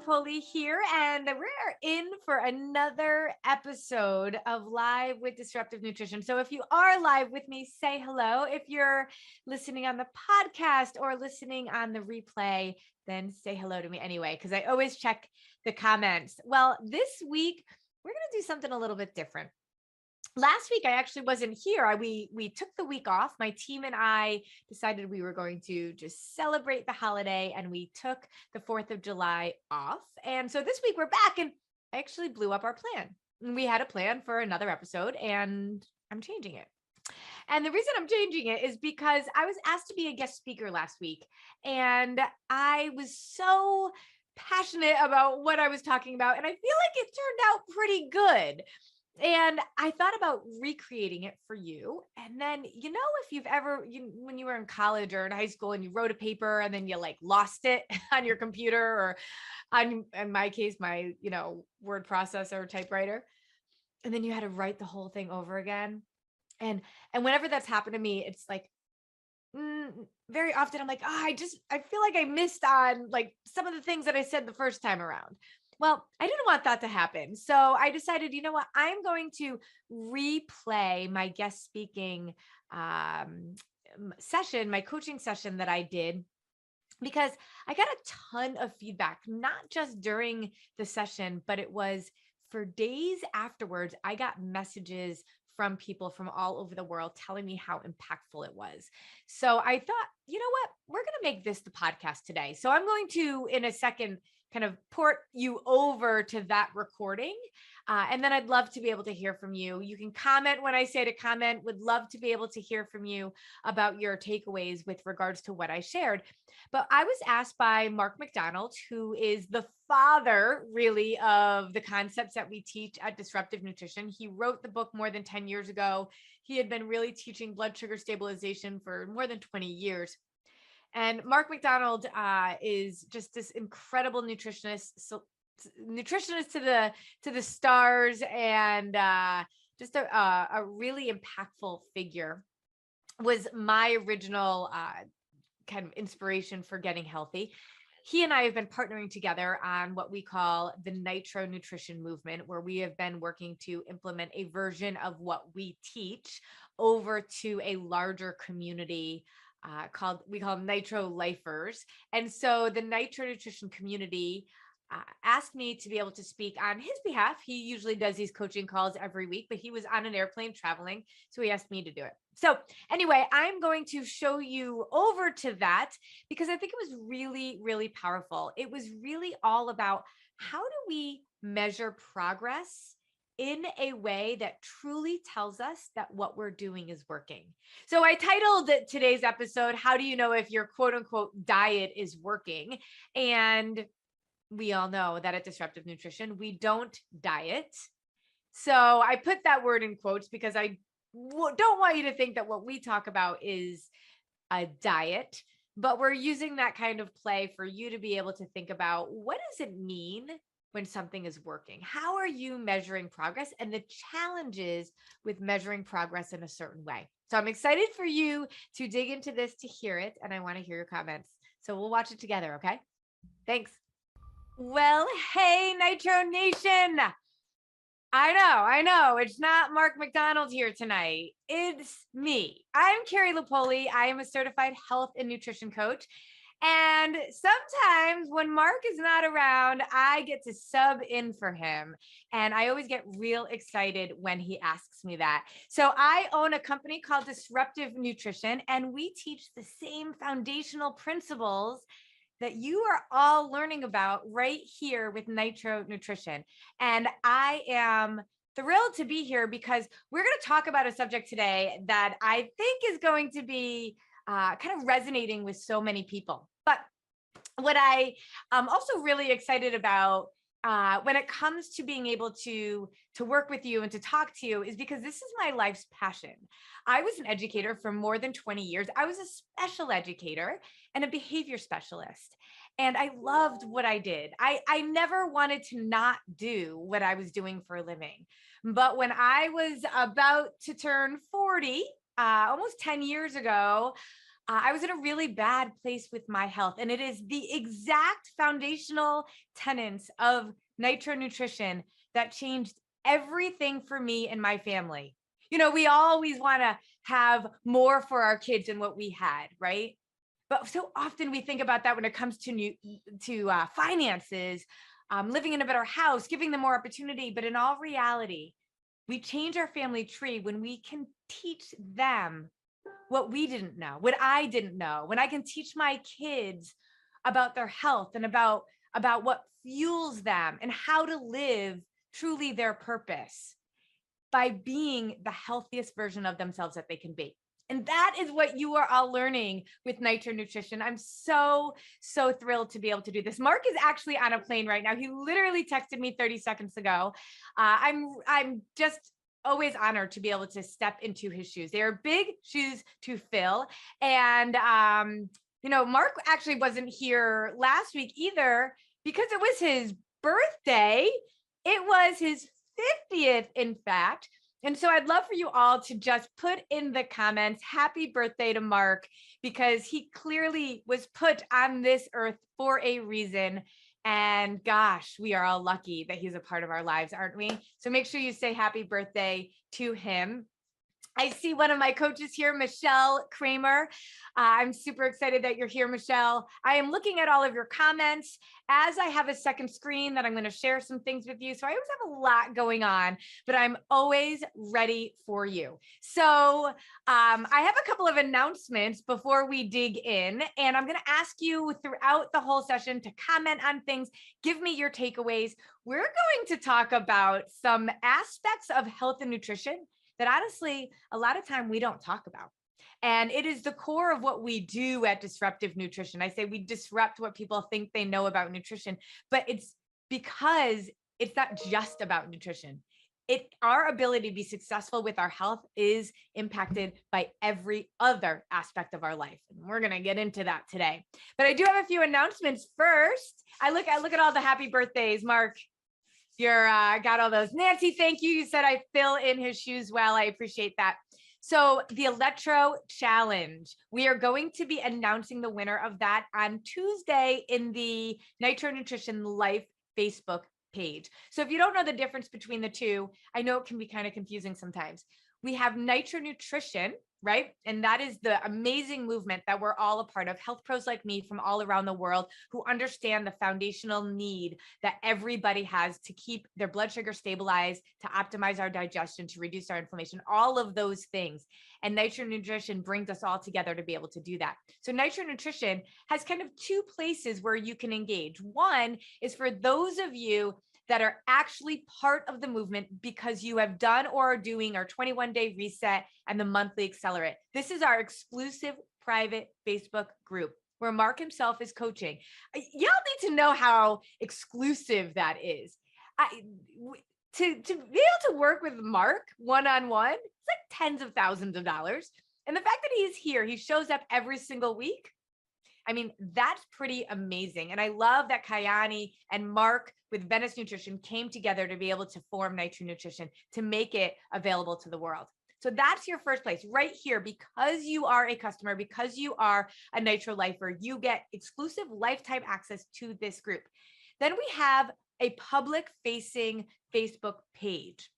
Lupoli here, and we're in for another episode of Live with Disruptive Nutrition. So if you are live with me, say hello. If you're listening on the podcast or listening on the replay, then say hello to me anyway, because I always check the comments. Well, this week, we're going to do something a little bit different. Last week, I actually wasn't here. We took the week off. My team and I decided we were going to just celebrate the holiday, and we took the 4th of July off. And so this week we're back, and I actually blew up our plan. We had a plan for another episode, and I'm changing it. And the reason I'm changing it is because I was asked to be a guest speaker last week, and I was so passionate about what I was talking about, and I feel like it turned out pretty good. And I thought about recreating it for you. And then, if you've ever, when you were in college or in high school and you wrote a paper and then you lost it on your computer or in my case, my, word processor typewriter, and then you had to write the whole thing over again. And whenever that's happened to me, it's very often I'm like, I feel like I missed on some of the things that I said the first time around. Well, I didn't want that to happen. So I decided, you know what, I'm going to replay my guest speaking session, my coaching session that I did, because I got a ton of feedback, not just during the session, but it was for days afterwards. I got messages from people from all over the world telling me how impactful it was. So I thought, you know what, we're going to make this the podcast today. So I'm going to, in a second, kind of port you over to that recording. And then I'd love to be able to hear from you. You can comment when I say to comment. Would love to be able to hear from you about your takeaways with regards to what I shared. But I was asked by McDonald, who is the father really of the concepts that we teach at Disruptive Nutrition. He wrote the book more than 10 years ago. He had been really teaching blood sugar stabilization for more than 20 years. And McDonald is just this incredible nutritionist to the stars, and just a really impactful figure. Was my original kind of inspiration for getting healthy. He and I have been partnering together on what we call the Nitro Nutrition movement, where we have been working to implement a version of what we teach over to a larger community we call Nitro Lifers. And so the Nitro Nutrition community asked me to be able to speak on his behalf. He usually does these coaching calls every week, but he was on an airplane traveling, so he asked me to do it. So anyway, I'm going to show you over to that because I think it was really, really powerful. It was really all about how do we measure progress in a way that truly tells us that what we're doing is working. So I titled today's episode, How Do You Know If Your Quote Unquote Diet is Working? And we all know that at Disruptive Nutrition, we don't diet. So I put that word in quotes because I don't want you to think that what we talk about is a diet, but we're using that kind of play for you to be able to think about, what does it mean when something is working? How are you measuring progress and the challenges with measuring progress in a certain way? So I'm excited for you to dig into this, to hear it, and I want to hear your comments. So we'll watch it together, okay? Thanks. Well, hey, Nitro Nation. I know. It's not McDonald here tonight. It's me. I'm Carrie Lupoli. I am a certified health and nutrition coach. And sometimes when Mark is not around, I get to sub in for him. And I always get real excited when he asks me that. So I own a company called Disruptive Nutrition, and we teach the same foundational principles that you are all learning about right here with Nitro Nutrition. And I am thrilled to be here because we're going to talk about a subject today that I think is going to be kind of resonating with so many people. But what I am also really excited about when it comes to being able to work with you and to talk to you is because this is my life's passion. I was an educator for more than 20 years. I was a special educator and a behavior specialist. And I loved what I did. I never wanted to not do what I was doing for a living. But when I was about to turn 40, almost 10 years ago, I was in a really bad place with my health. And it is the exact foundational tenets of Nitro Nutrition that changed everything for me and my family. You know, we always want to have more for our kids than what we had, right? But so often we think about that when it comes to finances, living in a better house, giving them more opportunity. But in all reality, we change our family tree when we can teach them what we didn't know, what I didn't know, when I can teach my kids about their health and about what fuels them and how to live truly their purpose by being the healthiest version of themselves that they can be. And that is what you are all learning with Nitro Nutrition. I'm so thrilled to be able to do this. Mark is actually on a plane right now. He literally texted me 30 seconds ago. I'm just always honored to be able to step into his shoes. They are big shoes to fill. And, Mark actually wasn't here last week either because it was his birthday. It was his 50th, in fact. And so I'd love for you all to just put in the comments, happy birthday to Mark, because he clearly was put on this earth for a reason. And gosh, we are all lucky that he's a part of our lives, aren't we? So make sure you say happy birthday to him. I see one of my coaches here, Michelle Kramer. I'm super excited that you're here, Michelle. I am looking at all of your comments as I have a second screen that I'm going to share some things with you. So I always have a lot going on, but I'm always ready for you. So I have a couple of announcements before we dig in, and I'm going to ask you throughout the whole session to comment on things, give me your takeaways. We're going to talk about some aspects of health and nutrition that honestly, a lot of time we don't talk about. And it is the core of what we do at Disruptive Nutrition. I say we disrupt what people think they know about nutrition, but it's because it's not just about nutrition. Our ability to be successful with our health is impacted by every other aspect of our life. And we're going to get into that today. But I do have a few announcements first. I look at all the happy birthdays, Mark. You're got all those. Nancy, thank you. You said I fill in his shoes well. I appreciate that. So the Electro Challenge, we are going to be announcing the winner of that on Tuesday in the Nitro Nutrition Life Facebook page. So if you don't know the difference between the two, I know it can be kind of confusing sometimes. We have Nitro Nutrition, right? And that is the amazing movement that we're all a part of, health pros like me from all around the world who understand the foundational need that everybody has to keep their blood sugar stabilized, to optimize our digestion, to reduce our inflammation, all of those things. And Nitro Nutrition brings us all together to be able to do that. So Nitro Nutrition has kind of two places where you can engage. One is for those of you that are actually part of the movement because you have done or are doing our 21-day reset and the monthly accelerate. This is our exclusive private Facebook group where Mark himself is coaching. Y'all need to know how exclusive that is. To be able to work with Mark one-on-one, it's like tens of thousands of dollars. And the fact that he's here, he shows up every single week. I mean, that's pretty amazing. And I love that Kayani and Mark with Venice Nutrition came together to be able to form Nitro Nutrition to make it available to the world. So that's your first place right here. Because you are a customer, because you are a Nitro Lifer, you get exclusive lifetime access to this group. Then we have a public facing Facebook page,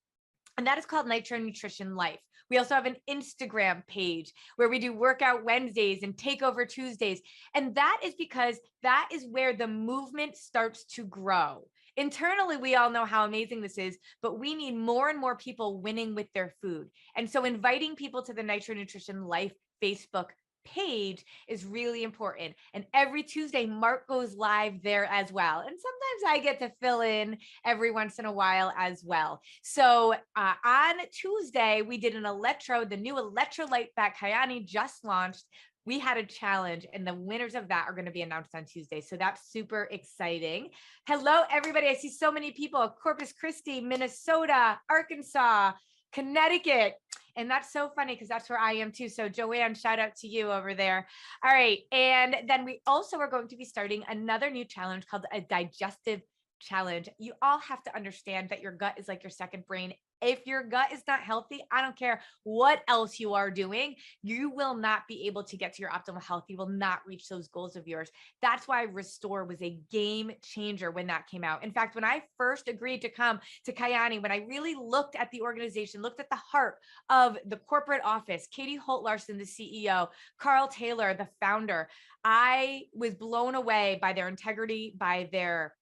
and that is called Nitro Nutrition Life. We also have an Instagram page where we do workout Wednesdays and takeover Tuesdays. And that is because that is where the movement starts to grow. Internally, we all know how amazing this is, but we need more and more people winning with their food. And so inviting people to the Nitro Nutrition Life Facebook page is really important. And every Tuesday, Mark goes live there as well. And sometimes I get to fill in every once in a while as well. So on Tuesday, we did an the new electrolyte that Kayani just launched. We had a challenge, and the winners of that are going to be announced on Tuesday. So that's super exciting. Hello, everybody. I see so many people. Corpus Christi, Minnesota, Arkansas, Connecticut. And that's so funny because that's where I am too. So Joanne, shout out to you over there. All right. And then we also are going to be starting another new challenge called a Digestive Challenge. You all have to understand that your gut is like your second brain. If your gut is not healthy, I don't care what else you are doing, you will not be able to get to your optimal health. You will not reach those goals of yours. That's why Restore was a game changer when that came out. In fact, when I first agreed to come to Kyani, when I really looked at the organization, looked at the heart of the corporate office, Katie Holt-Larson, the CEO, Carl Taylor, the founder, I was blown away by their integrity, by their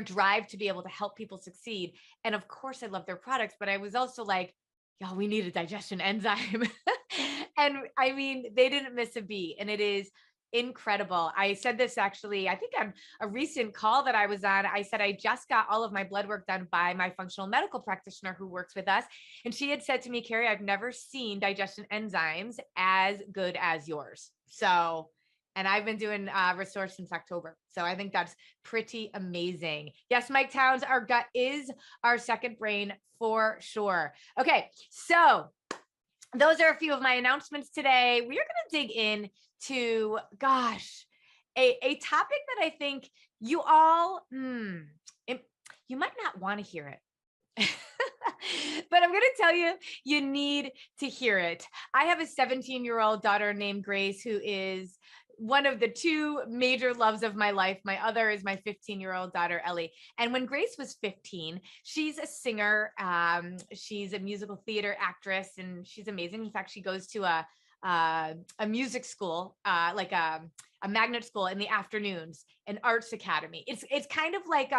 drive to be able to help people succeed. And of course, I love their products, but I was also like, y'all, we need a digestion enzyme. And I mean, they didn't miss a beat, and it is incredible. I said this actually, I think on a recent call that I was on, I said, I just got all of my blood work done by my functional medical practitioner who works with us. And she had said to me, Carrie, I've never seen digestion enzymes as good as yours. So, and I've been doing Restore since October. So I think that's pretty amazing. Yes, Mike Towns, our gut is our second brain for sure. Okay, so those are a few of my announcements today. We are going to dig into, gosh, a topic that I think you all, you might not want to hear it. But I'm going to tell you, you need to hear it. I have a 17-year-old daughter named Grace, who is one of the two major loves of my life. My other is my 15-year-old daughter, Ellie. And when Grace was 15, she's a singer. She's a musical theater actress, and she's amazing. In fact, she goes to a music school, like a magnet school in the afternoons, an arts academy. It's kind of like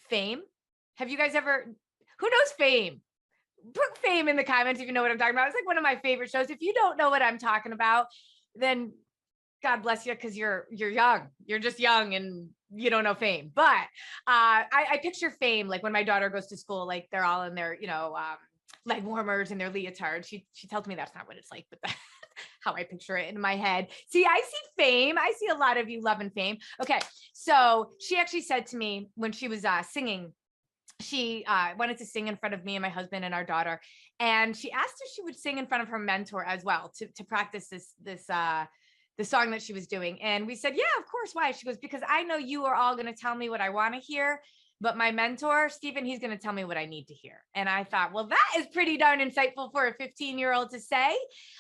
Fame. Have you guys ever, who knows Fame? Put Fame in the comments if you know what I'm talking about. It's like one of my favorite shows. If you don't know what I'm talking about, then God bless you, because you're young. You're just young and you don't know Fame. But I picture Fame like when my daughter goes to school, like they're all in their, leg warmers and their leotards. She tells me that's not what it's like, but that's how I picture it in my head. See, I see Fame. I see a lot of you loving Fame. Okay, so she actually said to me when she was singing, she wanted to sing in front of me and my husband and our daughter. And she asked if she would sing in front of her mentor as well to practice the song that she was doing. And we said, yeah, of course. Why? She goes, because I know you are all going to tell me what I want to hear, but my mentor, Stephen, he's going to tell me what I need to hear. And I thought, well, that is pretty darn insightful for a 15-year-old to say.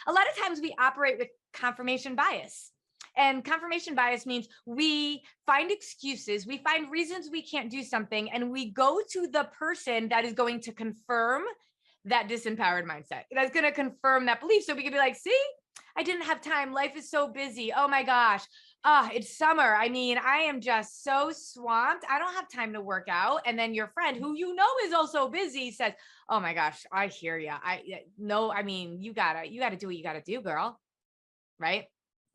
A lot of times we operate with confirmation bias. And confirmation bias means we find excuses, we find reasons we can't do something, and we go to the person that is going to confirm that disempowered mindset. That's going to confirm that belief. So we could be like, see, I didn't have time. Life is so busy. Oh my gosh. It's summer. I mean, I am just so swamped. I don't have time to work out. And then your friend, who you know is also busy, says, oh my gosh, I hear you. I mean, you gotta do what you gotta do, girl. Right?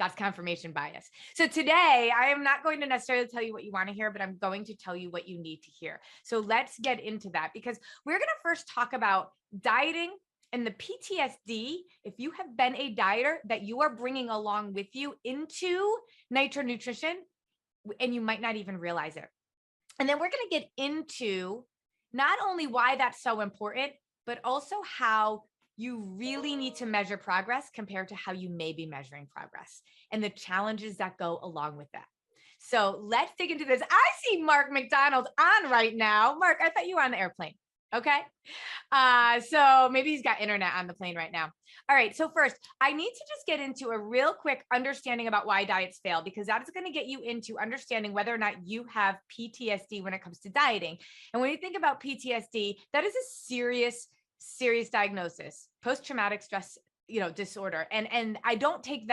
That's confirmation bias. So today, I am not going to necessarily tell you what you want to hear, but I'm going to tell you what you need to hear. So let's get into that, because we're going to first talk about dieting and the PTSD, if you have been a dieter, that you are bringing along with you into Nitro Nutrition, and you might not even realize it. And then we're going to get into not only why that's so important, but also how you really need to measure progress compared to how you may be measuring progress and the challenges that go along with that. So let's dig into this. I see Mark McDonald on right now. Mark, I thought you were on the airplane. Okay. So maybe he's got internet on the plane right now. All right. So first, I need to just get into a real quick understanding about why diets fail, because that is going to get you into understanding whether or not you have PTSD when it comes to dieting. And when you think about PTSD, that is a serious diagnosis, post-traumatic stress disorder. And I don't take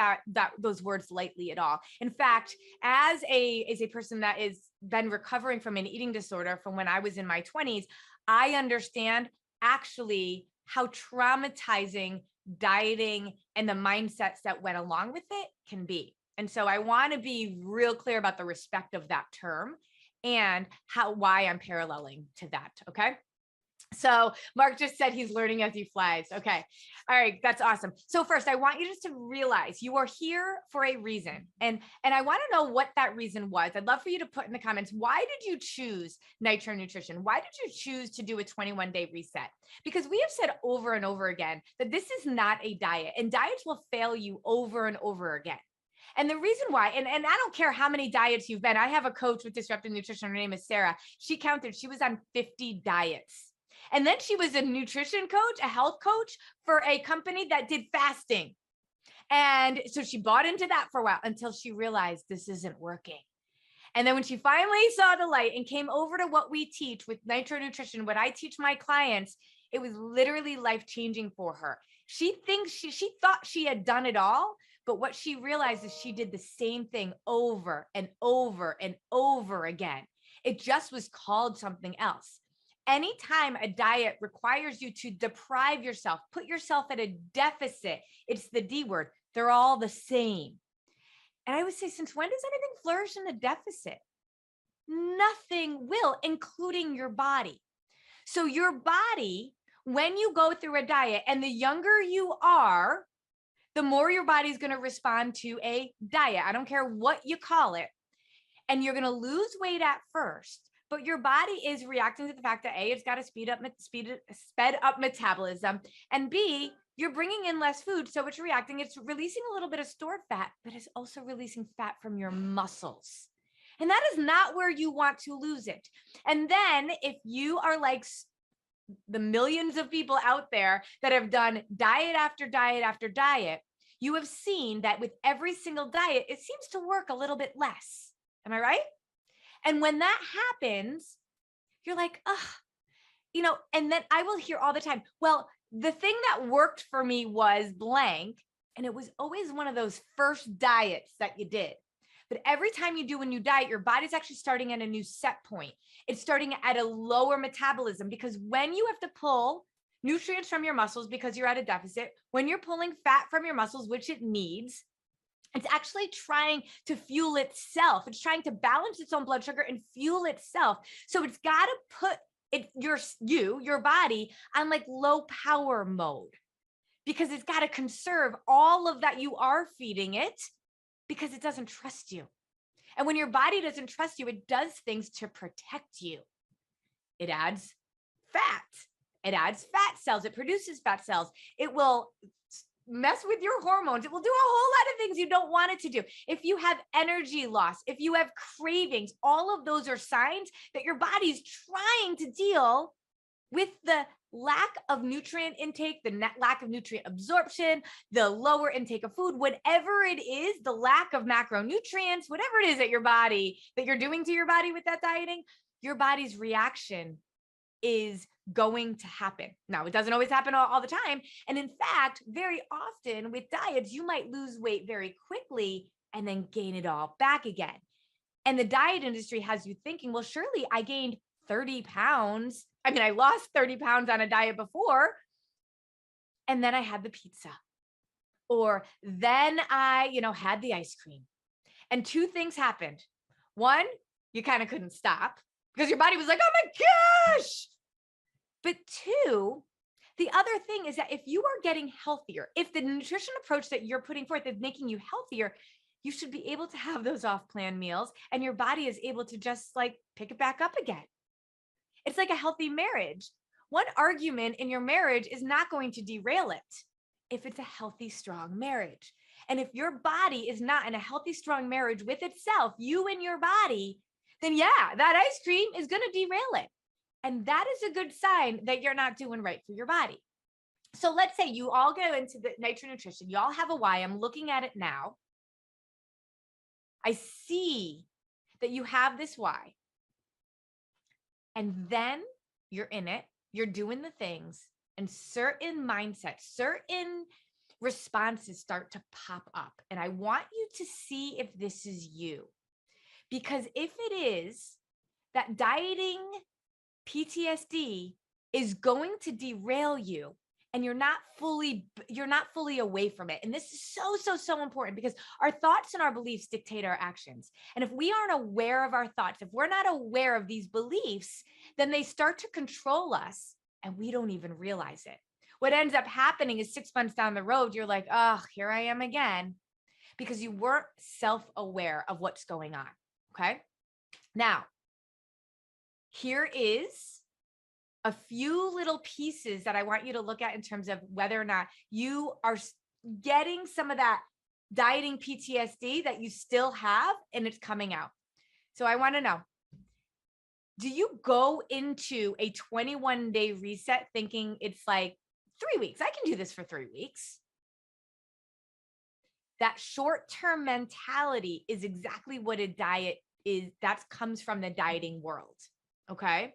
those words lightly at all. In fact, as a person that is been recovering from an eating disorder from when I was in my 20s, I understand actually how traumatizing dieting and the mindsets that went along with it can be. And so I want to be real clear about the respect of that term and why I'm paralleling to that. Okay. So Mark just said he's learning as he flies. Okay. All right. That's awesome. So first, I want you just to realize you are here for a reason. And I want to know what that reason was. I'd love for you to put in the comments, why did you choose Nitro Nutrition? Why did you choose to do a 21-day reset? Because we have said over and over again that this is not a diet, and diets will fail you over and over again. And the reason why, and I don't care how many diets you've been, I have a coach with Disruptive Nutrition. Her name is Sarah. She counted, she was on 50 diets. And then she was a nutrition coach, a health coach for a company that did fasting. And so she bought into that for a while until she realized this isn't working. And then when she finally saw the light and came over to what we teach with Nitro Nutrition, what I teach my clients, it was literally life-changing for her. She thought she had done it all, but what she realized is she did the same thing over and over and over again. It just was called something else. Anytime a diet requires you to deprive yourself, put yourself at a deficit, it's the D word. They're all the same. And I would say, since when does anything flourish in a deficit? Nothing will, including your body. So your body, when you go through a diet, and the younger you are, the more your body's going to respond to a diet. I don't care what you call it. And you're going to lose weight at first, but your body is reacting to the fact that A, it's got to sped up metabolism, and B, you're bringing in less food. So it's reacting, it's releasing a little bit of stored fat, but it's also releasing fat from your muscles. And that is not where you want to lose it. And then if you are like the millions of people out there that have done diet after diet after diet, you have seen that with every single diet, it seems to work a little bit less. Am I right? And when that happens, you're like, and then I will hear all the time, well, the thing that worked for me was blank. And it was always one of those first diets that you did. But every time you do a new diet, your body's actually starting at a new set point. It's starting at a lower metabolism, because when you have to pull nutrients from your muscles because you're at a deficit, when you're pulling fat from your muscles, which it needs, it's actually trying to fuel itself. It's trying to balance its own blood sugar and fuel itself. So it's got to put your body on like low power mode, because it's got to conserve all of that you are feeding it, because it doesn't trust you. And when your body doesn't trust you, it does things to protect you. It adds fat. It adds fat cells. It produces fat cells. It will mess with your hormones. It will do a whole lot of things you don't want it to do. If you have energy loss, if you have cravings, all of those are signs that your body's trying to deal with the lack of nutrient intake, the lack of nutrient absorption, the lower intake of food, whatever it is, the lack of macronutrients, whatever it is that you're doing to your body with that dieting, your body's reaction is going to happen. Now, it doesn't always happen all the time. And in fact, very often with diets, you might lose weight very quickly and then gain it all back again. And the diet industry has you thinking, well, surely I gained 30 pounds. I mean, I lost 30 pounds on a diet before, and then I had the pizza, or then I, had the ice cream. And two things happened. One, you kind of couldn't stop because your body was like, oh my gosh. But two, the other thing is that if you are getting healthier, if the nutrition approach that you're putting forth is making you healthier, you should be able to have those off-plan meals, and your body is able to just like pick it back up again. It's like a healthy marriage. One argument in your marriage is not going to derail it if it's a healthy, strong marriage. And if your body is not in a healthy, strong marriage with itself, you and your body, then yeah, that ice cream is going to derail it. And that is a good sign that you're not doing right for your body. So let's say you all go into the Nitro Nutrition. You all have a why. I'm looking at it now. I see that you have this why. And then you're in it, you're doing the things, and certain mindsets, certain responses start to pop up. And I want you to see if this is you. Because if it is, that dieting PTSD is going to derail you, and you're not fully away from it. And this is so important, because our thoughts and our beliefs dictate our actions. And if we aren't aware of our thoughts, if we're not aware of these beliefs, then they start to control us and we don't even realize it. What ends up happening is 6 months down the road, you're like, oh, here I am again, because you weren't self-aware of what's going on. Okay. Now, here is a few little pieces that I want you to look at in terms of whether or not you are getting some of that dieting PTSD that you still have and it's coming out. So I want to know, Do you go into a 21-day reset thinking it's like 3 weeks? I can do this for 3 weeks. That short-term mentality is exactly what a diet is. That comes from the dieting world. Okay.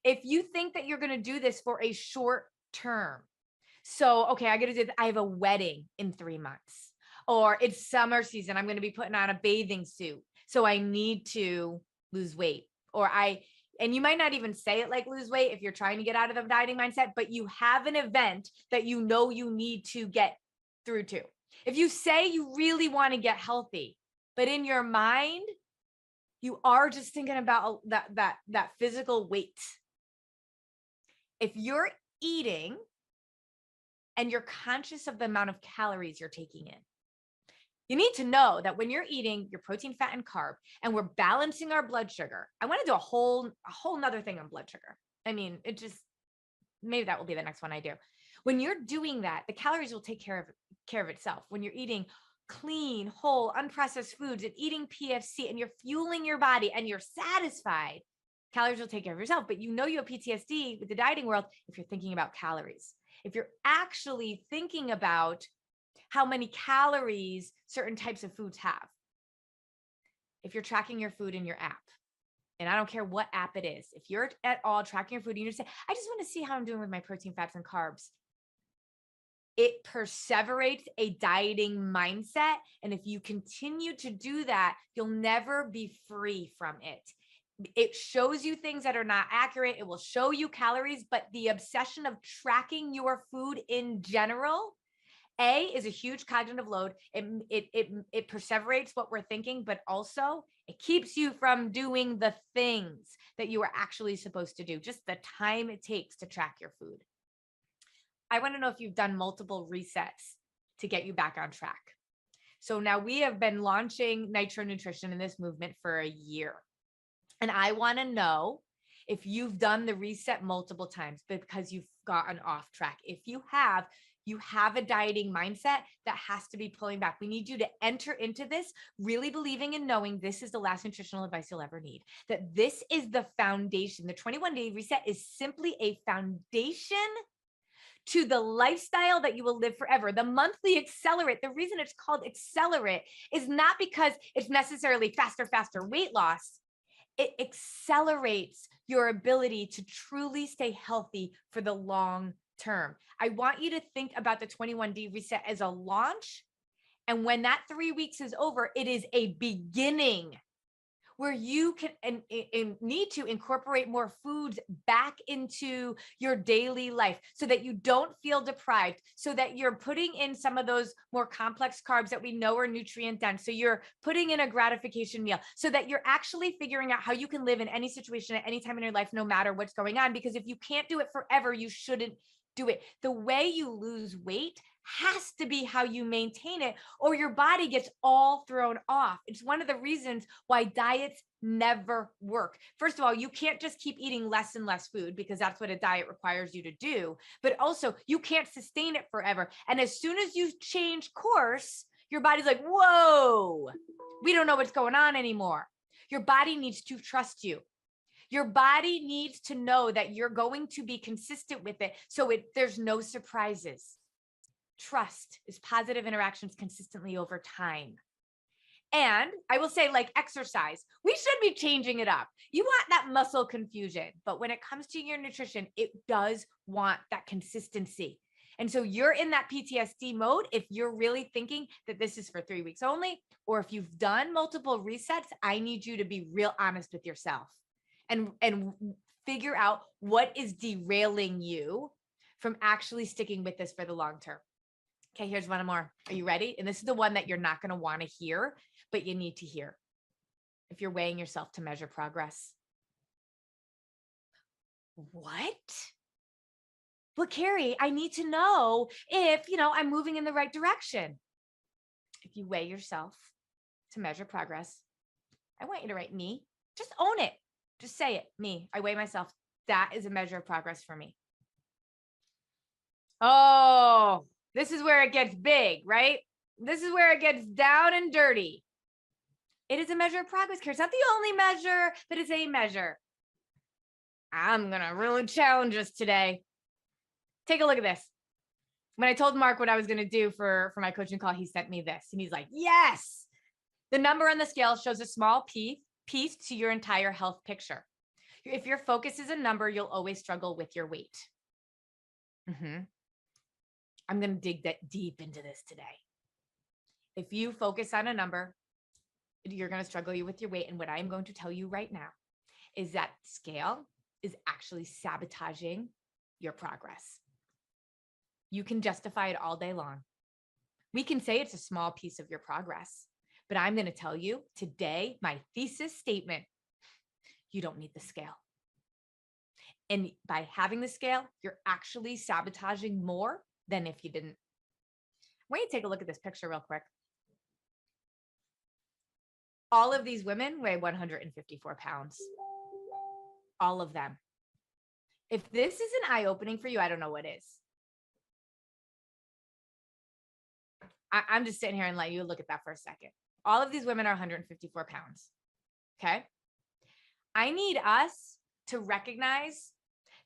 If you think that you're going to do this for a short term, so, okay, I have a wedding in 3 months, or it's summer season. I'm going to be putting on a bathing suit. So I need to lose weight, and you might not even say it like lose weight if you're trying to get out of the dieting mindset, but you have an event that you know you need to get through to. If you say you really want to get healthy, but in your mind, you are just thinking about that physical weight. If you're eating and you're conscious of the amount of calories you're taking in, you need to know that when you're eating your protein, fat, and carb, and we're balancing our blood sugar. I want to do a whole nother thing on blood sugar. I mean, maybe that will be the next one I do. When you're doing that, the calories will take care of itself. When you're eating clean, whole, unprocessed foods and eating PFC and you're fueling your body and you're satisfied, calories will take care of yourself. But you know you have PTSD with the dieting world if you're thinking about calories. If you're actually thinking about how many calories certain types of foods have. If you're tracking your food in your app, and I don't care what app it is, if you're at all tracking your food and you say, I just want to see how I'm doing with my protein, fats, and carbs, it perseverates a dieting mindset. And if you continue to do that, you'll never be free from it. It shows you things that are not accurate. It will show you calories, but the obsession of tracking your food in general, is a huge cognitive load. It perseverates what we're thinking, but also it keeps you from doing the things that you are actually supposed to do, just the time it takes to track your food. I want to know if you've done multiple resets to get you back on track. So now we have been launching Nitro Nutrition in this movement for a year. And I want to know if you've done the reset multiple times because you've gotten off track. If you have a dieting mindset that has to be pulling back. We need you to enter into this really believing and knowing this is the last nutritional advice you'll ever need, that this is the foundation. The 21-day reset is simply a foundation to the lifestyle that you will live forever. The monthly accelerate, the reason it's called accelerate is not because it's necessarily faster weight loss. It accelerates your ability to truly stay healthy for the long term. I want you to think about the 21-day reset as a launch. And when that 3 weeks is over, it is a beginning where you can and need to incorporate more foods back into your daily life so that you don't feel deprived, so that you're putting in some of those more complex carbs that we know are nutrient dense. So you're putting in a gratification meal so that you're actually figuring out how you can live in any situation at any time in your life, no matter what's going on. Because if you can't do it forever, you shouldn't do it. The way you lose weight has to be how you maintain it, or your body gets all thrown off. It's one of the reasons why diets never work. First of all, you can't just keep eating less and less food because that's what a diet requires you to do. But also, you can't sustain it forever. And as soon as you change course, your body's like, whoa, we don't know what's going on anymore. Your body needs to trust you. Your body needs to know that you're going to be consistent with it. So there's no surprises. Trust is positive interactions consistently over time. And I will say, like exercise, we should be changing it up. You want that muscle confusion, but when it comes to your nutrition, it does want that consistency. And so you're in that PTSD mode if you're really thinking that this is for 3 weeks only, or if you've done multiple resets, I need you to be real honest with yourself and figure out what is derailing you from actually sticking with this for the long term. Okay, here's one more. Are you ready? And this is the one that you're not going to want to hear, but you need to hear if you're weighing yourself to measure progress. What? Well, Carrie, I need to know if, I'm moving in the right direction. If you weigh yourself to measure progress, I want you to write me. Just own it. Just say it. Me. I weigh myself. That is a measure of progress for me. Oh, this is where it gets big, right? This is where it gets down and dirty. It is a measure of progress, Carrie. It's not the only measure, but it's a measure. I'm going to really challenge us today. Take a look at this. When I told Mark what I was going to do for my coaching call, he sent me this and he's like, yes, the number on the scale shows a small piece to your entire health picture. If your focus is a number, you'll always struggle with your weight. I'm going to dig that deep into this today. If you focus on a number, you're going to struggle with your weight. And what I'm going to tell you right now is that scale is actually sabotaging your progress. You can justify it all day long. We can say it's a small piece of your progress, but I'm going to tell you today, my thesis statement, you don't need the scale. And by having the scale, you're actually sabotaging more than if you didn't. Why don't you take a look at this picture real quick? All of these women weigh 154 pounds. All of them. If this isn't eye-opening for you, I don't know what is. I'm just sitting here and let you look at that for a second. All of these women are 154 pounds. Okay. I need us to recognize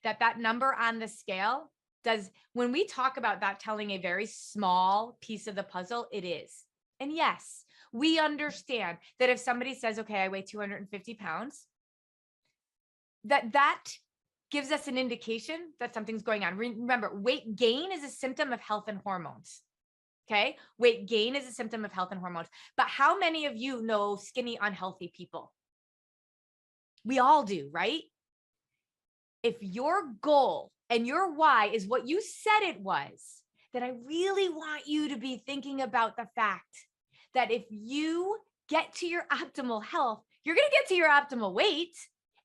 that number on the scale does, when we talk about that telling a very small piece of the puzzle, it is. And yes, we understand that if somebody says, okay, I weigh 250 pounds, that gives us an indication that something's going on. Remember, weight gain is a symptom of health and hormones. Okay. Weight gain is a symptom of health and hormones. But how many of you know skinny, unhealthy people? We all do, right? If your goal and your why is what you said it was, then I really want you to be thinking about the fact that if you get to your optimal health, you're going to get to your optimal weight.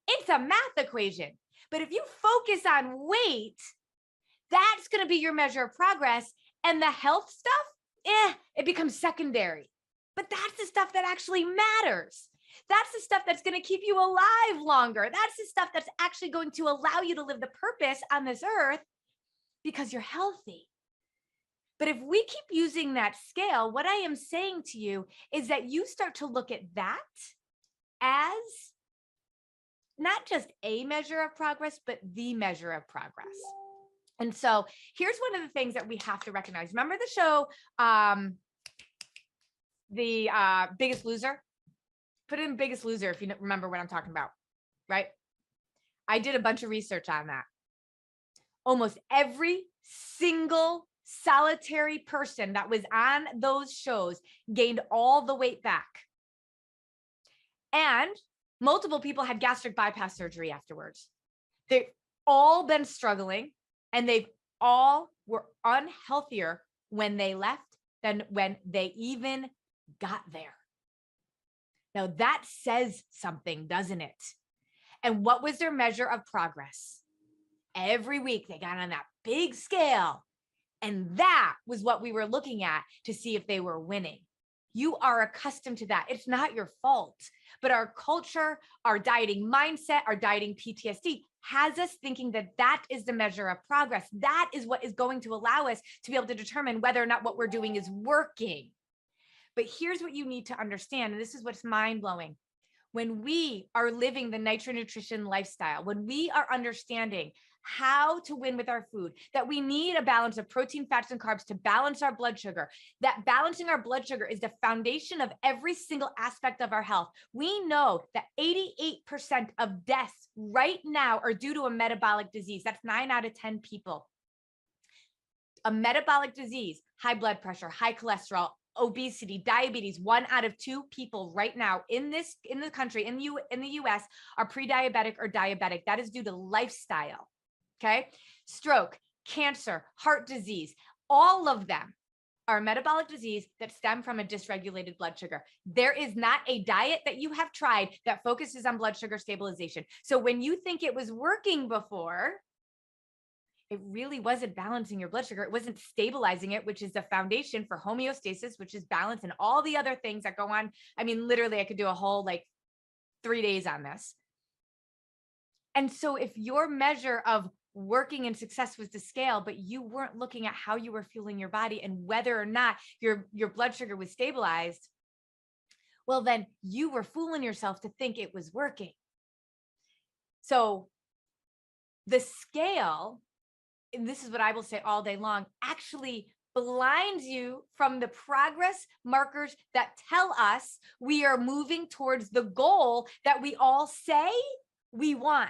It's a math equation. But if you focus on weight, that's going to be your measure of progress. And the health stuff, it becomes secondary. But that's the stuff that actually matters. That's the stuff that's going to keep you alive longer. That's the stuff that's actually going to allow you to live the purpose on this earth because you're healthy. But if we keep using that scale, what I am saying to you is that you start to look at that as not just a measure of progress, but the measure of progress. And so here's one of the things that we have to recognize. Remember the show, The Biggest Loser? Put in Biggest Loser if you remember what I'm talking about, right? I did a bunch of research on that. Almost every single solitary person that was on those shows gained all the weight back. And multiple people had gastric bypass surgery afterwards. They've all been struggling and they've all were unhealthier when they left than when they even got there. Now that says something, doesn't it? And what was their measure of progress? Every week they got on that big scale. And that was what we were looking at to see if they were winning. You are accustomed to that. It's not your fault. But our culture, our dieting mindset, our dieting PTSD has us thinking that that is the measure of progress. That is what is going to allow us to be able to determine whether or not what we're doing is working. But here's what you need to understand, and this is what's mind-blowing. When we are living the Nitro Nutrition lifestyle, when we are understanding how to win with our food, that we need a balance of protein, fats, and carbs to balance our blood sugar, that balancing our blood sugar is the foundation of every single aspect of our health. We know that 88% of deaths right now are due to a metabolic disease. That's 9 out of 10 people. A metabolic disease, high blood pressure, high cholesterol, obesity, diabetes, 1 out of 2 people right now in the country, in the US are pre-diabetic or diabetic. That is due to lifestyle. Okay. Stroke, cancer, heart disease, all of them are metabolic disease that stem from a dysregulated blood sugar. There is not a diet that you have tried that focuses on blood sugar stabilization. So when you think it was working before, it really wasn't balancing your blood sugar. It wasn't stabilizing it, which is the foundation for homeostasis, which is balance and all the other things that go on. I mean, literally, I could do a whole 3 days on this. And so if your measure of working and success was the scale, but you weren't looking at how you were fueling your body and whether or not your blood sugar was stabilized, well, then you were fooling yourself to think it was working. So the scale, and this is what I will say all day long, actually blinds you from the progress markers that tell us we are moving towards the goal that we all say we want.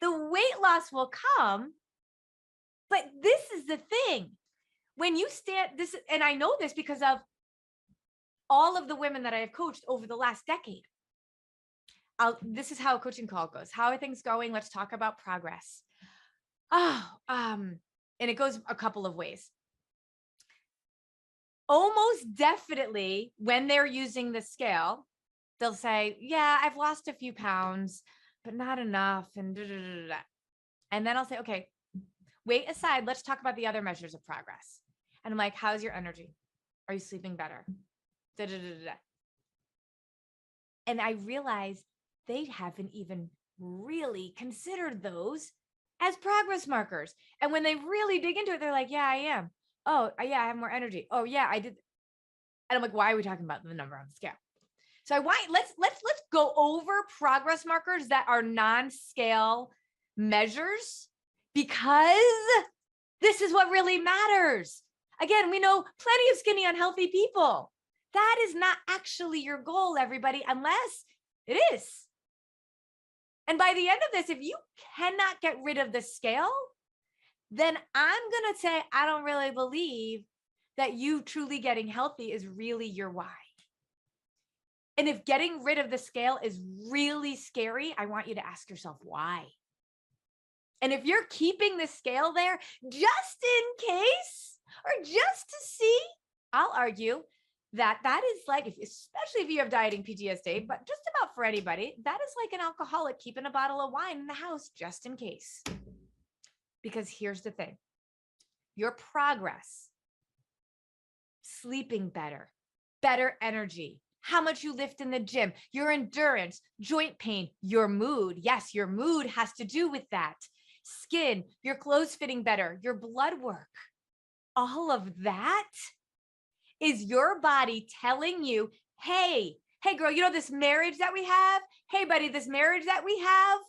The weight loss will come, but this is the thing. When you stand this, and I know this because of all of the women that I have coached over the last decade. This is how a coaching call goes. How are things going? Let's talk about progress. And it goes a couple of ways. Almost definitely when they're using the scale, they'll say, yeah, I've lost a few pounds, but not enough. And And then I'll say, okay, weight aside, let's talk about the other measures of progress. And I'm like, how's your energy? Are you sleeping better? And I realize they haven't even really considered those as progress markers. And when they really dig into it, they're like, yeah, I am. Oh, yeah, I have more energy. Oh, yeah, I did. And I'm like, why are we talking about the number on the scale? So let's go over progress markers that are non-scale measures, because this is what really matters. Again, we know plenty of skinny, unhealthy people. That is not actually your goal, everybody, unless it is. And by the end of this, if you cannot get rid of the scale, then I'm going to say, I don't really believe that you truly getting healthy is really your why. And if getting rid of the scale is really scary, I want you to ask yourself why. And if you're keeping the scale there just in case, or just to see, I'll argue that is like, especially if you have dieting PTSD, but just about for anybody, that is like an alcoholic keeping a bottle of wine in the house just in case. Because here's the thing, your progress, sleeping better, better energy, how much you lift in the gym, your endurance, joint pain, your mood. Yes, your mood has to do with that. Skin, your clothes fitting better, your blood work. All of that is your body telling you, hey girl, you know this marriage that we have? Hey buddy, this marriage that we have,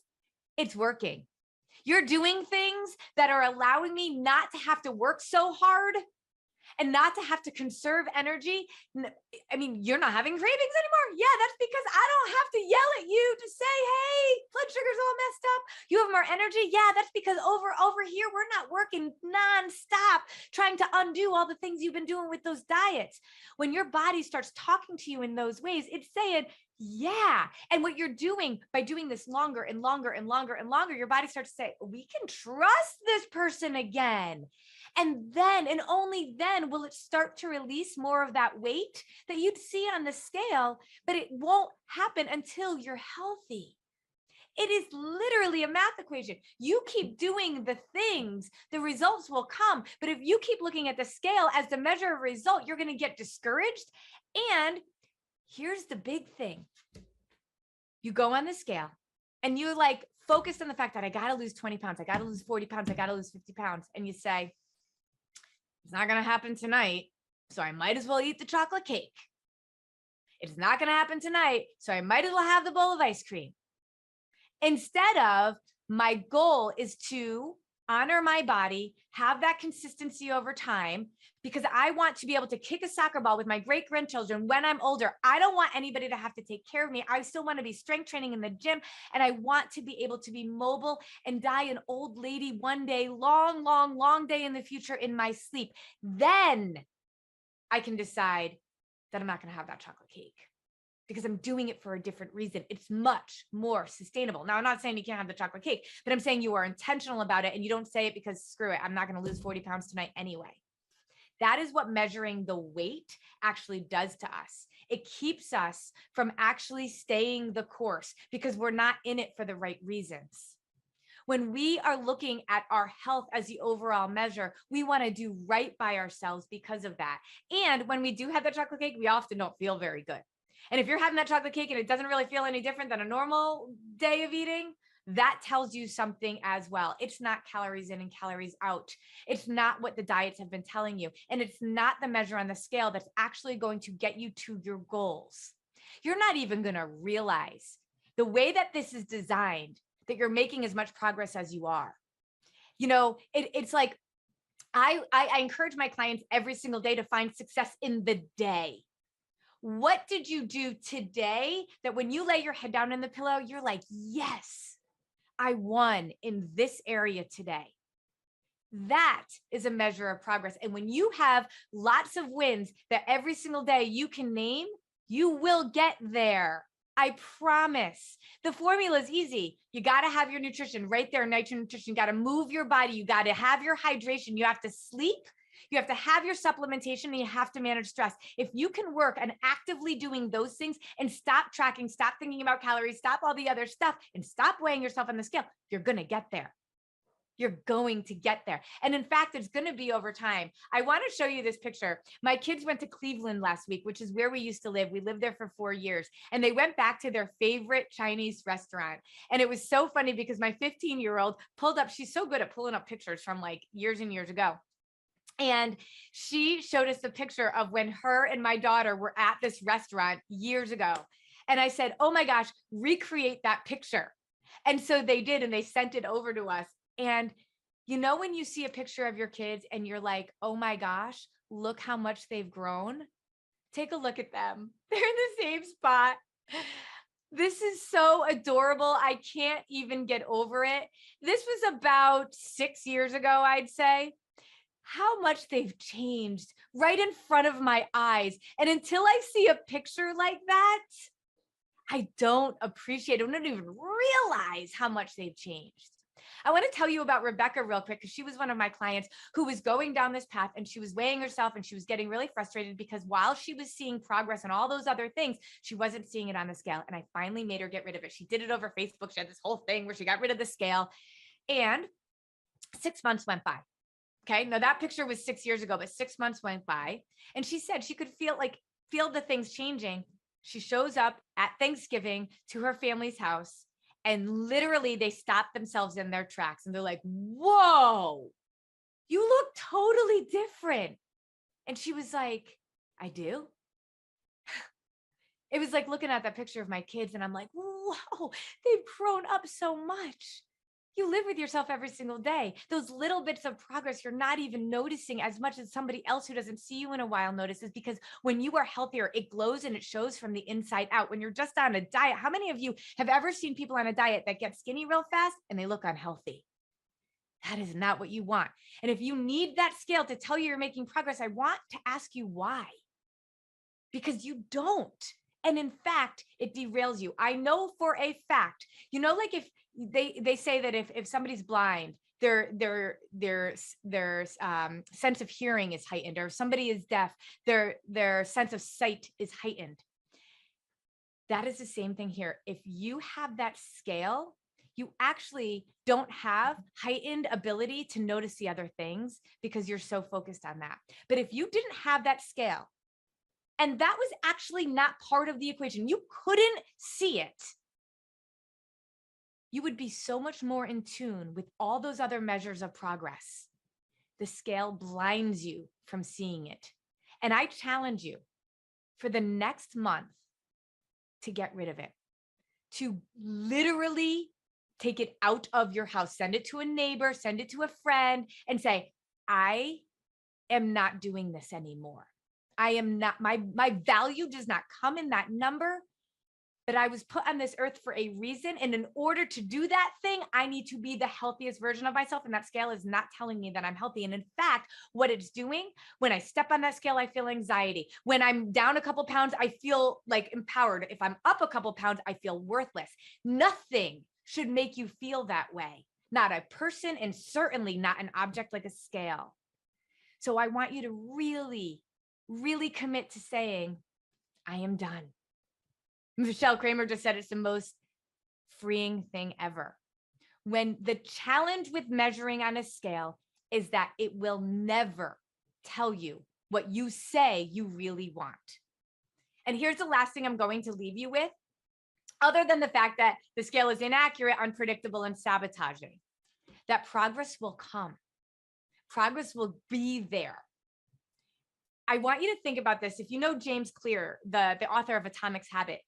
it's working. You're doing things that are allowing me not to have to work so hard and not to have to conserve energy. I mean, you're not having cravings anymore. Yeah, that's because I don't have to yell at you to say, hey, blood sugar's all messed up. You have more energy. Yeah, that's because over here, we're not working nonstop trying to undo all the things you've been doing with those diets. When your body starts talking to you in those ways, it's saying, yeah. And what you're doing by doing this longer and longer and longer and longer, your body starts to say, we can trust this person again. And then, and only then, will it start to release more of that weight that you'd see on the scale, but it won't happen until you're healthy. It is literally a math equation. You keep doing the things, the results will come. But if you keep looking at the scale as the measure of result, you're going to get discouraged. And here's the big thing. You go on the scale and you like focus on the fact that I got to lose 20 pounds. I got to lose 40 pounds. I got to lose 50 pounds. And you say, it's not going to happen tonight, so I might as well eat the chocolate cake. It's not going to happen tonight, so I might as well have the bowl of ice cream. Instead of, my goal is to honor my body, have that consistency over time, because I want to be able to kick a soccer ball with my great grandchildren when I'm older. I don't want anybody to have to take care of me. I still want to be strength training in the gym, and I want to be able to be mobile and die an old lady one day, long, long, long day in the future in my sleep. Then I can decide that I'm not going to have that chocolate cake, because I'm doing it for a different reason. It's much more sustainable. Now, I'm not saying you can't have the chocolate cake, but I'm saying you are intentional about it, and you don't say it because screw it, I'm not going to lose 40 pounds tonight anyway. That is what measuring the weight actually does to us. It keeps us from actually staying the course because we're not in it for the right reasons. When we are looking at our health as the overall measure, we want to do right by ourselves because of that. And when we do have that chocolate cake, we often don't feel very good. And if you're having that chocolate cake and it doesn't really feel any different than a normal day of eating, that tells you something as well. It's not calories in and calories out. It's not what the diets have been telling you. And it's not the measure on the scale that's actually going to get you to your goals. You're not even going to realize the way that this is designed. that you're making as much progress as you are. You know, it's like, I encourage my clients every single day to find success in the day. What did you do today that when you lay your head down in the pillow, you're like, yes, I won in this area today? That is a measure of progress. And when you have lots of wins that every single day you can name, you will get there. I promise. The formula is easy. You got to have your nutrition right there, Nitro Nutrition. You got to move your body. You got to have your hydration. You have to sleep. You have to have your supplementation, and you have to manage stress. If you can work on actively doing those things and stop tracking, stop thinking about calories, stop all the other stuff, and stop weighing yourself on the scale, you're going to get there. You're going to get there. And in fact, it's going to be over time. I want to show you this picture. My kids went to Cleveland last week, which is where we used to live. We lived there for 4 years, and they went back to their favorite Chinese restaurant. And it was so funny because my 15-year-old pulled up, she's so good at pulling up pictures from like years and years ago. And she showed us a picture of when her and my daughter were at this restaurant years ago. And I said, oh my gosh, recreate that picture. And so they did, and they sent it over to us. And you know, when you see a picture of your kids and you're like, oh my gosh, look how much they've grown. Take a look at them. They're in the same spot. This is so adorable. I can't even get over it. This was about 6 years ago, I'd say. How much they've changed right in front of my eyes. And until I see a picture like that, I don't appreciate it. I don't even realize how much they've changed. I want to tell you about Rebecca real quick, because she was one of my clients who was going down this path, and she was weighing herself, and she was getting really frustrated because while she was seeing progress and all those other things, she wasn't seeing it on the scale. And I finally made her get rid of it. She did it over Facebook. She had this whole thing where she got rid of the scale, and 6 months went by. Okay. Now that picture was 6 years ago, but 6 months went by, and she said she could feel the things changing. She shows up at Thanksgiving to her family's house, and literally they stop themselves in their tracks, and they're like, whoa, you look totally different. And she was like, I do. It was like looking at that picture of my kids, and I'm like, whoa, they've grown up so much. You live with yourself every single day. Those little bits of progress you're not even noticing as much as somebody else who doesn't see you in a while notices, because when you are healthier, it glows and it shows from the inside out. When you're just on a diet, how many of you have ever seen people on a diet that get skinny real fast and they look unhealthy? That is not what you want. And if you need that scale to tell you you're making progress, I want to ask you why. Because you don't. And in fact, it derails you. I know for a fact, you know, like if they say that if somebody's blind, their sense of hearing is heightened, or if somebody is deaf, their sense of sight is heightened. That is the same thing here. If you have that scale, you actually don't have heightened ability to notice the other things because you're so focused on that. But if you didn't have that scale, and that was actually not part of the equation, you couldn't see it, you would be so much more in tune with all those other measures of progress. The scale blinds you from seeing it. And I challenge you for the next month to get rid of it, to literally take it out of your house, send it to a neighbor, send it to a friend, and say, I am not doing this anymore. I am not, my value does not come in that number, but I was put on this earth for a reason. And in order to do that thing, I need to be the healthiest version of myself. And that scale is not telling me that I'm healthy. And in fact, what it's doing, when I step on that scale, I feel anxiety. When I'm down a couple pounds, I feel like empowered. If I'm up a couple pounds, I feel worthless. Nothing should make you feel that way. Not a person, and certainly not an object like a scale. So I want you to really commit to saying, I am done. Michelle Kramer just said it's the most freeing thing ever. When the challenge with measuring on a scale is that it will never tell you what you say you really want. And here's the last thing I'm going to leave you with, other than the fact that the scale is inaccurate, unpredictable, and sabotaging, that progress will come. Progress will be there. I want you to think about this. If you know James Clear, the author of Atomic Habits,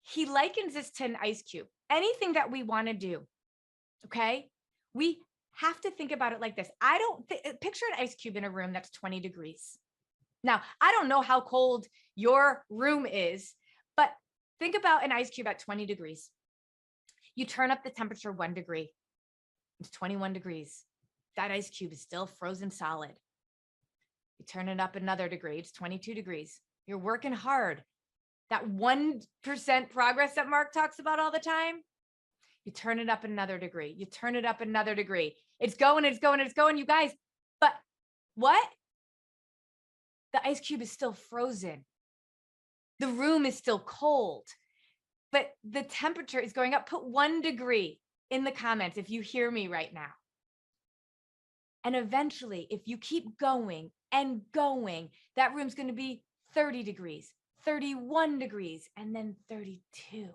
he likens this to an ice cube. Anything that we want to do, okay, we have to think about it like this. Picture an ice cube in a room that's 20 degrees. Now, I don't know how cold your room is, but think about an ice cube at 20 degrees. You turn up the temperature 1 degree. It's 21 degrees. That ice cube is still frozen solid. You turn it up another degree. It's 22 degrees. You're working hard. That 1% progress that Mark talks about all the time. You turn it up another degree. You turn it up another degree. It's going, you guys. But what? The ice cube is still frozen. The room is still cold, but the temperature is going up. Put 1 degree in the comments if you hear me right now. And eventually, if you keep going and going, that room's going to be 30 degrees, 31 degrees, and then 32.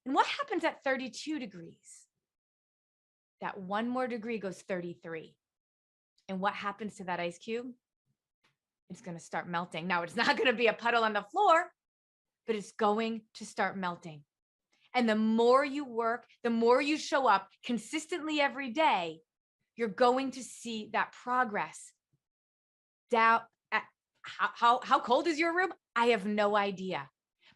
And what happens at 32 degrees? That 1 more degree goes 33. And what happens to that ice cube? It's going to start melting. Now, it's not going to be a puddle on the floor, but it's going to start melting. And the more you work, the more you show up consistently every day, you're going to see that progress. Down at how cold is your room? I have no idea.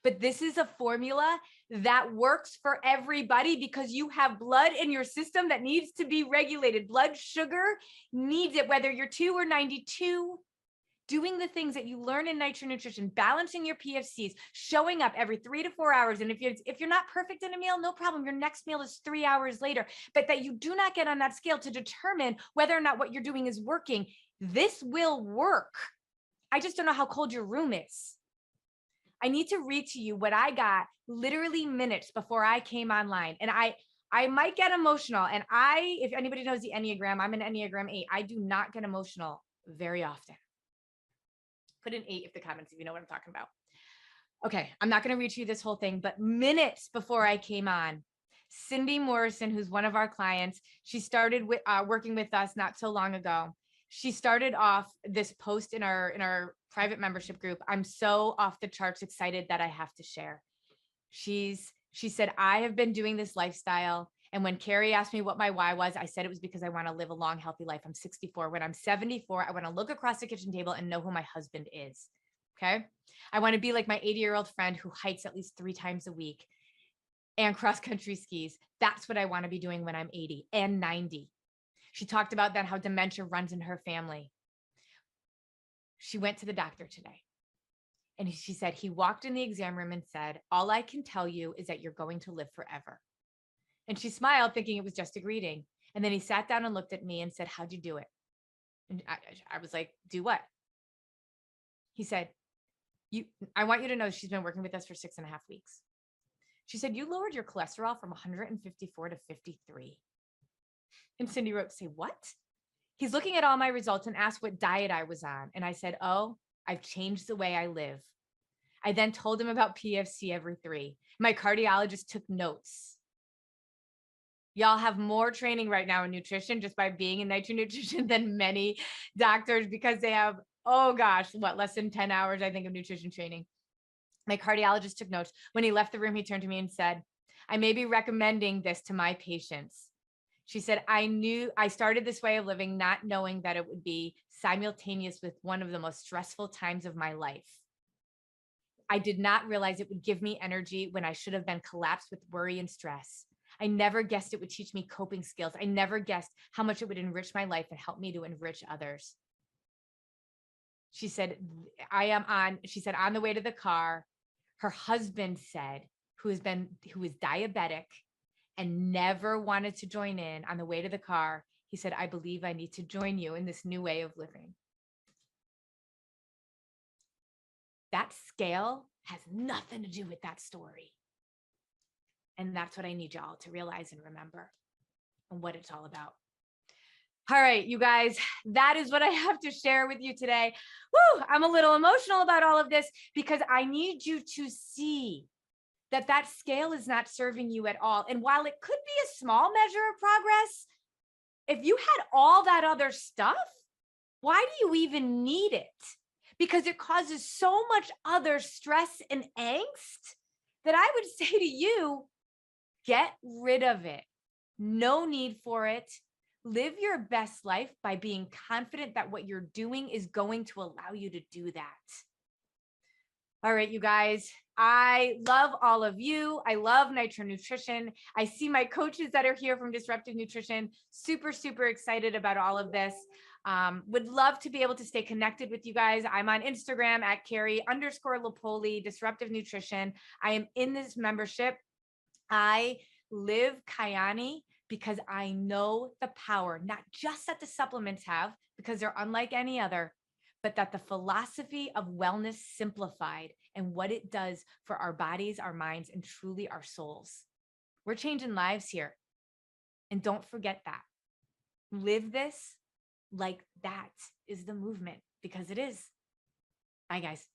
But this is a formula that works for everybody because you have blood in your system that needs to be regulated. Blood sugar needs it, whether you're 2 or 92. Doing the things that you learn in Nitro Nutrition, balancing your PFCs, showing up every 3 to 4 hours. And if you're not perfect in a meal, no problem. Your next meal is 3 hours later, but that you do not get on that scale to determine whether or not what you're doing is working. This will work. I just don't know how cold your room is. I need to read to you what I got literally minutes before I came online. And I might get emotional. And if anybody knows the Enneagram, I'm an Enneagram 8. I do not get emotional very often. Put an 8 in the comments if you know what I'm talking about. Okay, I'm not going to read you this whole thing, but minutes before I came on, Cindy Morrison, who's one of our clients, she started working with us not so long ago. She started off this post in our private membership group. I'm so off the charts excited that I have to share. She said, I have been doing this lifestyle. And when Carrie asked me what my why was, I said it was because I want to live a long, healthy life. I'm 64. When I'm 74, I want to look across the kitchen table and know who my husband is. Okay. I want to be like my 80-year-old friend who hikes at least 3 times a week and cross-country skis. That's what I want to be doing when I'm 80 and 90. She talked about that, how dementia runs in her family. She went to the doctor today. And she said, he walked in the exam room and said, all I can tell you is that you're going to live forever. And she smiled, thinking it was just a greeting. And then he sat down and looked at me and said, how'd you do it? And I was like, do what? He said, I want you to know she's been working with us for 6.5 weeks. She said, you lowered your cholesterol from 154 to 53. And Cindy wrote, say what? He's looking at all my results and asked what diet I was on. And I said, oh, I've changed the way I live. I then told him about PFC every 3. My cardiologist took notes. Y'all have more training right now in nutrition just by being in Nitro Nutrition than many doctors because they have, oh gosh, less than 10 hours, I think, of nutrition training. My cardiologist took notes. When he left the room, he turned to me and said, I may be recommending this to my patients. She said, I started this way of living not knowing that it would be simultaneous with one of the most stressful times of my life. I did not realize it would give me energy when I should have been collapsed with worry and stress. I never guessed it would teach me coping skills. I never guessed how much it would enrich my life and help me to enrich others. She said, on the way to the car, her husband said, who is diabetic and never wanted to join in, on the way to the car, he said, I believe I need to join you in this new way of living. That scale has nothing to do with that story. And that's what I need y'all to realize and remember and what it's all about. All right, you guys, that is what I have to share with you today. Woo, I'm a little emotional about all of this because I need you to see that that scale is not serving you at all. And while it could be a small measure of progress, if you had all that other stuff, why do you even need it? Because it causes so much other stress and angst that I would say to you, get rid of it. No need for it. Live your best life by being confident that what you're doing is going to allow you to do that. All right, you guys, I love all of you. I love Nitro Nutrition. I see my coaches that are here from Disruptive Nutrition. Super, super excited about all of this. Would love to be able to stay connected with you guys. I'm on Instagram at Carrie_Lapoli, Disruptive Nutrition. I am in this membership. I live Kyani because I know the power, not just that the supplements have, because they're unlike any other, but that the philosophy of wellness simplified and what it does for our bodies, our minds, and truly our souls. We're changing lives here. And don't forget that. Live this like that is the movement, because it is. Bye, guys.